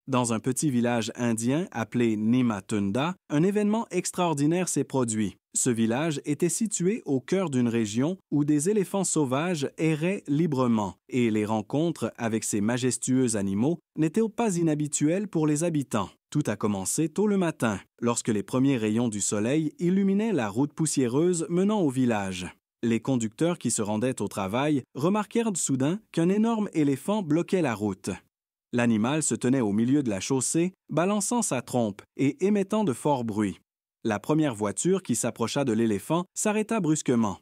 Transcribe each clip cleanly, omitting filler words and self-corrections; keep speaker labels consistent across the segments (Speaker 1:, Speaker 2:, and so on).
Speaker 1: Dans un petit village indien appelé Nimatunda, un événement extraordinaire s'est produit. Ce village était situé au cœur d'une région où des éléphants sauvages erraient librement, et les rencontres avec ces majestueux animaux n'étaient pas inhabituelles pour les habitants. Tout a commencé tôt le matin, lorsque les premiers rayons du soleil illuminaient la route poussiéreuse menant au village. Les conducteurs qui se rendaient au travail remarquèrent soudain qu'un énorme éléphant bloquait la route. L'animal se tenait au milieu de la chaussée, balançant sa trompe et émettant de forts bruits. La première voiture qui s'approcha de l'éléphant s'arrêta brusquement.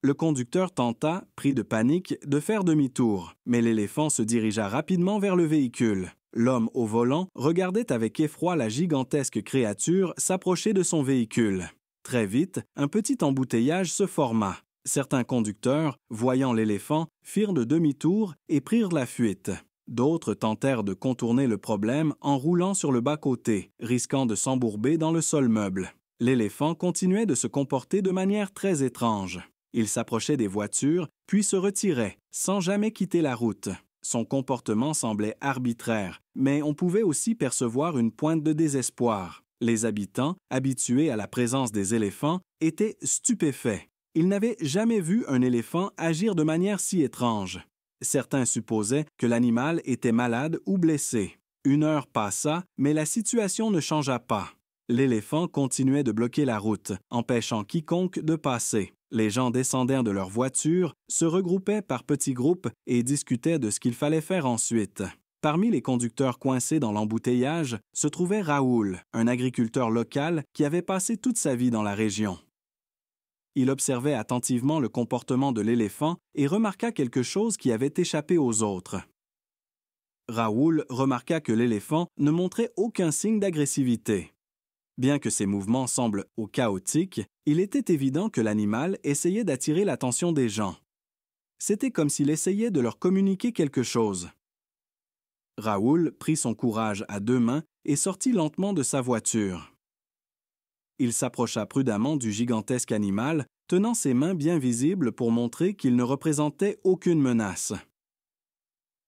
Speaker 1: Le conducteur tenta, pris de panique, de faire demi-tour, mais l'éléphant se dirigea rapidement vers le véhicule. L'homme au volant regardait avec effroi la gigantesque créature s'approcher de son véhicule. Très vite, un petit embouteillage se forma. Certains conducteurs, voyant l'éléphant, firent de demi-tour et prirent la fuite. D'autres tentèrent de contourner le problème en roulant sur le bas-côté, risquant de s'embourber dans le sol meuble. L'éléphant continuait de se comporter de manière très étrange. Il s'approchait des voitures, puis se retirait, sans jamais quitter la route. Son comportement semblait arbitraire, mais on pouvait aussi percevoir une pointe de désespoir. Les habitants, habitués à la présence des éléphants, étaient stupéfaits. Ils n'avaient jamais vu un éléphant agir de manière si étrange. Certains supposaient que l'animal était malade ou blessé. Une heure passa, mais la situation ne changea pas. L'éléphant continuait de bloquer la route, empêchant quiconque de passer. Les gens descendaient de leurs voitures, se regroupaient par petits groupes et discutaient de ce qu'il fallait faire ensuite. Parmi les conducteurs coincés dans l'embouteillage se trouvait Raoul, un agriculteur local qui avait passé toute sa vie dans la région. Il observait attentivement le comportement de l'éléphant et remarqua quelque chose qui avait échappé aux autres. Raoul remarqua que l'éléphant ne montrait aucun signe d'agressivité. Bien que ses mouvements semblent chaotiques, il était évident que l'animal essayait d'attirer l'attention des gens. C'était comme s'il essayait de leur communiquer quelque chose. Raoul prit son courage à deux mains et sortit lentement de sa voiture. Il s'approcha prudemment du gigantesque animal, tenant ses mains bien visibles pour montrer qu'il ne représentait aucune menace.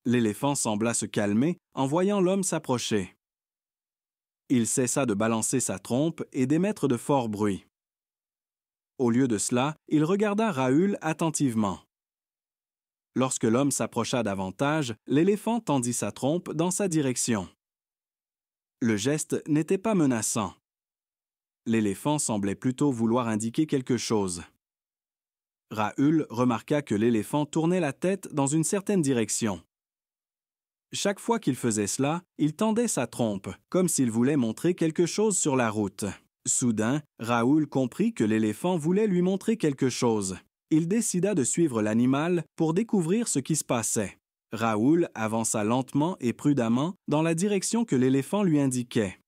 Speaker 1: L'éléphant sembla se calmer en voyant l'homme s'approcher. Il cessa de balancer sa trompe et d'émettre de forts bruits. Au lieu de cela, il regarda Raoul attentivement. Lorsque l'homme s'approcha davantage, l'éléphant tendit sa trompe dans sa direction. Le geste n'était pas menaçant. L'éléphant semblait plutôt vouloir indiquer quelque chose. Raoul remarqua que l'éléphant tournait la tête dans une certaine direction. Chaque fois qu'il faisait cela, il tendait sa trompe, comme s'il voulait montrer quelque chose sur la route. Soudain, Raoul comprit que l'éléphant voulait lui montrer quelque chose. Il décida de suivre l'animal pour découvrir ce qui se passait. Raoul avança lentement et prudemment dans la direction que l'éléphant lui indiquait.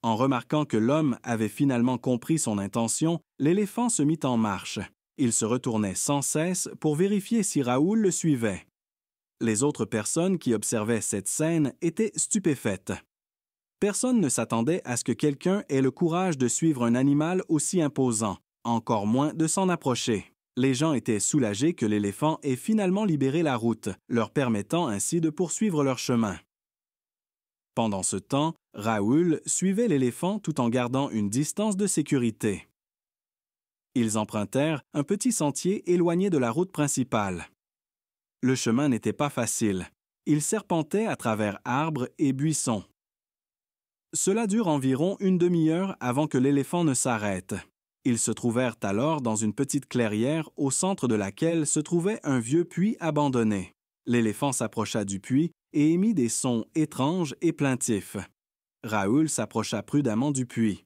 Speaker 1: En remarquant que l'homme avait finalement compris son intention, l'éléphant se mit en marche. Il se retournait sans cesse pour vérifier si Raoul le suivait. Les autres personnes qui observaient cette scène étaient stupéfaites. Personne ne s'attendait à ce que quelqu'un ait le courage de suivre un animal aussi imposant, encore moins de s'en approcher. Les gens étaient soulagés que l'éléphant ait finalement libéré la route, leur permettant ainsi de poursuivre leur chemin. Pendant ce temps, Raoul suivait l'éléphant tout en gardant une distance de sécurité. Ils empruntèrent un petit sentier éloigné de la route principale. Le chemin n'était pas facile. Il serpentait à travers arbres et buissons. Cela dure environ une demi-heure avant que l'éléphant ne s'arrête. Ils se trouvèrent alors dans une petite clairière au centre de laquelle se trouvait un vieux puits abandonné. L'éléphant s'approcha du puits et émit des sons étranges et plaintifs. Raoul s'approcha prudemment du puits.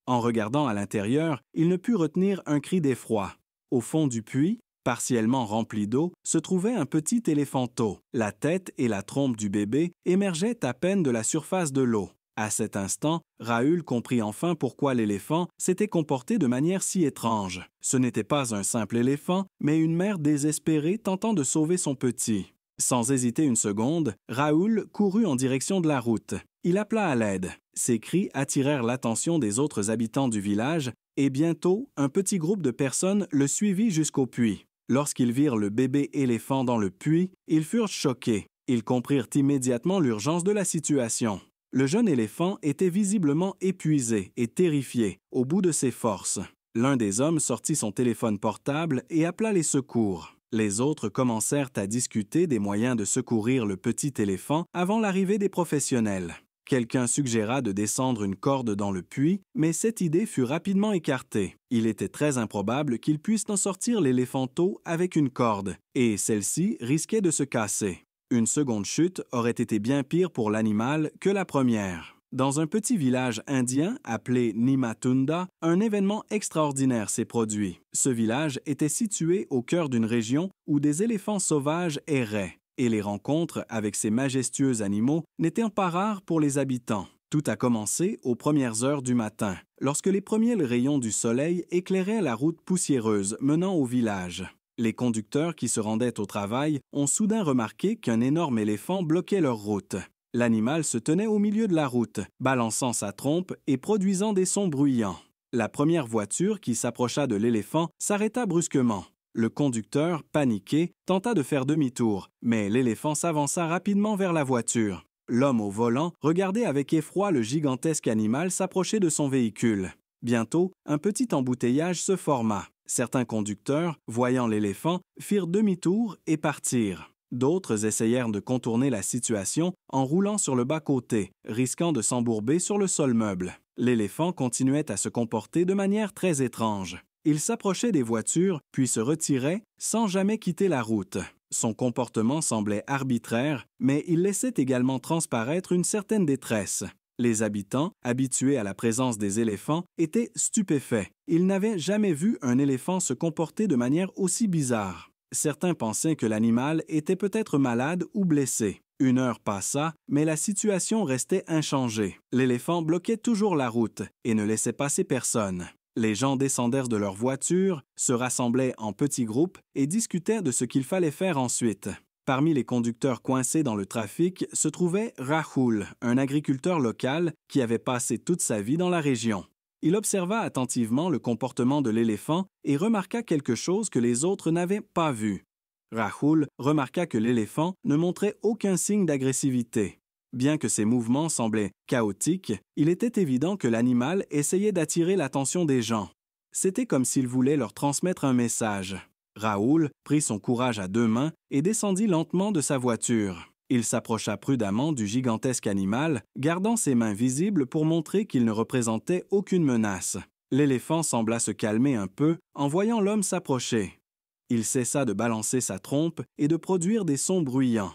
Speaker 1: En regardant à l'intérieur, il ne put retenir un cri d'effroi. Au fond du puits, partiellement rempli d'eau, se trouvait un petit éléphanteau. La tête et la trompe du bébé émergeaient à peine de la surface de l'eau. À cet instant, Raoul comprit enfin pourquoi l'éléphant s'était comporté de manière si étrange. Ce n'était pas un simple éléphant, mais une mère désespérée tentant de sauver son petit. Sans hésiter une seconde, Raoul courut en direction de la route. Il appela à l'aide. Ses cris attirèrent l'attention des autres habitants du village et bientôt, un petit groupe de personnes le suivit jusqu'au puits. Lorsqu'ils virent le bébé éléphant dans le puits, ils furent choqués. Ils comprirent immédiatement l'urgence de la situation. Le jeune éléphant était visiblement épuisé et terrifié, au bout de ses forces. L'un des hommes sortit son téléphone portable et appela les secours. Les autres commencèrent à discuter des moyens de secourir le petit éléphant avant l'arrivée des professionnels. Quelqu'un suggéra de descendre une corde dans le puits, mais cette idée fut rapidement écartée. Il était très improbable qu'il puisse en sortir l'éléphanteau avec une corde, et celle-ci risquait de se casser. Une seconde chute aurait été bien pire pour l'animal que la première. Dans un petit village indien appelé Nimatunda, un événement extraordinaire s'est produit. Ce village était situé au cœur d'une région où des éléphants sauvages erraient, et les rencontres avec ces majestueux animaux n'étaient pas rares pour les habitants. Tout a commencé aux premières heures du matin, lorsque les premiers rayons du soleil éclairaient la route poussiéreuse menant au village. Les conducteurs qui se rendaient au travail ont soudain remarqué qu'un énorme éléphant bloquait leur route. L'animal se tenait au milieu de la route, balançant sa trompe et produisant des sons bruyants. La première voiture qui s'approcha de l'éléphant s'arrêta brusquement. Le conducteur, paniqué, tenta de faire demi-tour, mais l'éléphant s'avança rapidement vers la voiture. L'homme au volant regardait avec effroi le gigantesque animal s'approcher de son véhicule. Bientôt, un petit embouteillage se forma. Certains conducteurs, voyant l'éléphant, firent demi-tour et partirent. D'autres essayèrent de contourner la situation en roulant sur le bas-côté, risquant de s'embourber sur le sol meuble. L'éléphant continuait à se comporter de manière très étrange. Il s'approchait des voitures, puis se retirait sans jamais quitter la route. Son comportement semblait arbitraire, mais il laissait également transparaître une certaine détresse. Les habitants, habitués à la présence des éléphants, étaient stupéfaits. Ils n'avaient jamais vu un éléphant se comporter de manière aussi bizarre. Certains pensaient que l'animal était peut-être malade ou blessé. Une heure passa, mais la situation restait inchangée. L'éléphant bloquait toujours la route et ne laissait passer personne. Les gens descendèrent de leur voiture, se rassemblaient en petits groupes et discutaient de ce qu'il fallait faire ensuite. Parmi les conducteurs coincés dans le trafic se trouvait Rahul, un agriculteur local qui avait passé toute sa vie dans la région. Il observa attentivement le comportement de l'éléphant et remarqua quelque chose que les autres n'avaient pas vu. Rahul remarqua que l'éléphant ne montrait aucun signe d'agressivité. Bien que ses mouvements semblaient chaotiques, il était évident que l'animal essayait d'attirer l'attention des gens. C'était comme s'il voulait leur transmettre un message. Rahul prit son courage à deux mains et descendit lentement de sa voiture. Il s'approcha prudemment du gigantesque animal, gardant ses mains visibles pour montrer qu'il ne représentait aucune menace. L'éléphant sembla se calmer un peu en voyant l'homme s'approcher. Il cessa de balancer sa trompe et de produire des sons bruyants.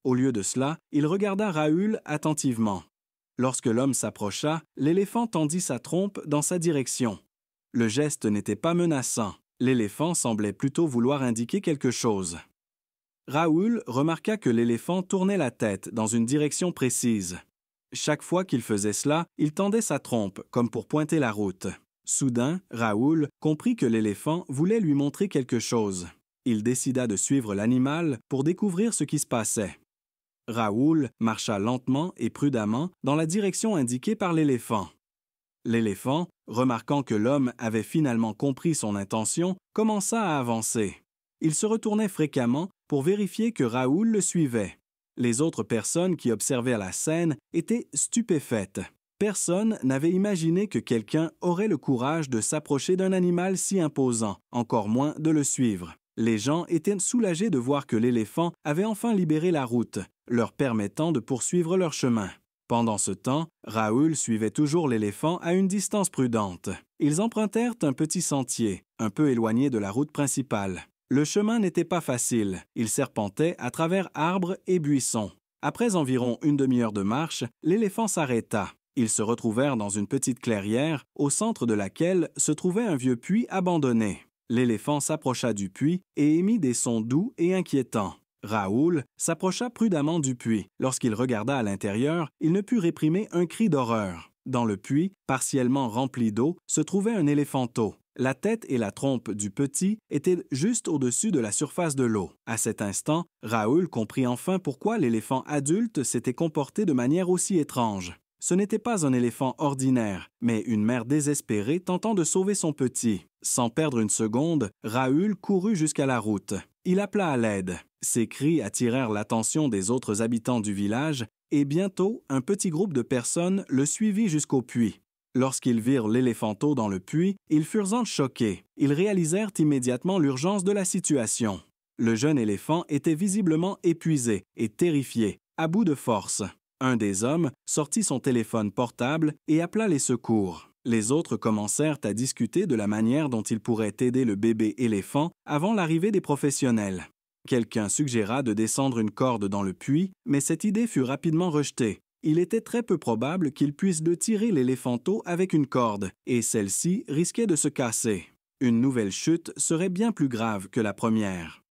Speaker 1: Au lieu de cela, il regarda Rahul attentivement. Lorsque l'homme s'approcha, l'éléphant tendit sa trompe dans sa direction. Le geste n'était pas menaçant. L'éléphant semblait plutôt vouloir indiquer quelque chose. Rahul remarqua que l'éléphant tournait la tête dans une direction précise. Chaque fois qu'il faisait cela, il tendait sa trompe, comme pour pointer la route. Soudain, Rahul comprit que l'éléphant voulait lui montrer quelque chose. Il décida de suivre l'animal pour découvrir ce qui se passait. Rahul marcha lentement et prudemment dans la direction indiquée par l'éléphant. L'éléphant, remarquant que l'homme avait finalement compris son intention, commença à avancer. Il se retournait fréquemment pour vérifier que Rahul le suivait. Les autres personnes qui observaient la scène étaient stupéfaites. Personne n'avait imaginé que quelqu'un aurait le courage de s'approcher d'un animal si imposant, encore moins de le suivre. Les gens étaient soulagés de voir que l'éléphant avait enfin libéré la route, leur permettant de poursuivre leur chemin. Pendant ce temps, Rahul suivait toujours l'éléphant à une distance prudente. Ils empruntèrent un petit sentier, un peu éloigné de la route principale. Le chemin n'était pas facile. Il serpentait à travers arbres et buissons. Après environ une demi-heure de marche, l'éléphant s'arrêta. Ils se retrouvèrent dans une petite clairière, au centre de laquelle se trouvait un vieux puits abandonné. L'éléphant s'approcha du puits et émit des sons doux et inquiétants. Rahul s'approcha prudemment du puits. Lorsqu'il regarda à l'intérieur, il ne put réprimer un cri d'horreur. Dans le puits, partiellement rempli d'eau, se trouvait un éléphanteau. La tête et la trompe du petit étaient juste au-dessus de la surface de l'eau. À cet instant, Rahul comprit enfin pourquoi l'éléphant adulte s'était comporté de manière aussi étrange. Ce n'était pas un éléphant ordinaire, mais une mère désespérée tentant de sauver son petit. Sans perdre une seconde, Rahul courut jusqu'à la route. Il appela à l'aide. Ses cris attirèrent l'attention des autres habitants du village et bientôt, un petit groupe de personnes le suivit jusqu'au puits. Lorsqu'ils virent l'éléphanteau dans le puits, ils furent choqués. Ils réalisèrent immédiatement l'urgence de la situation. Le jeune éléphant était visiblement épuisé et terrifié, à bout de force. Un des hommes sortit son téléphone portable et appela les secours. Les autres commencèrent à discuter de la manière dont ils pourraient aider le bébé éléphant avant l'arrivée des professionnels. Quelqu'un suggéra de descendre une corde dans le puits, mais cette idée fut rapidement rejetée. Il était très peu probable qu'il puisse le tirer l'éléphanteau avec une corde, et celle-ci risquait de se casser. Une nouvelle chute serait bien plus grave que la première.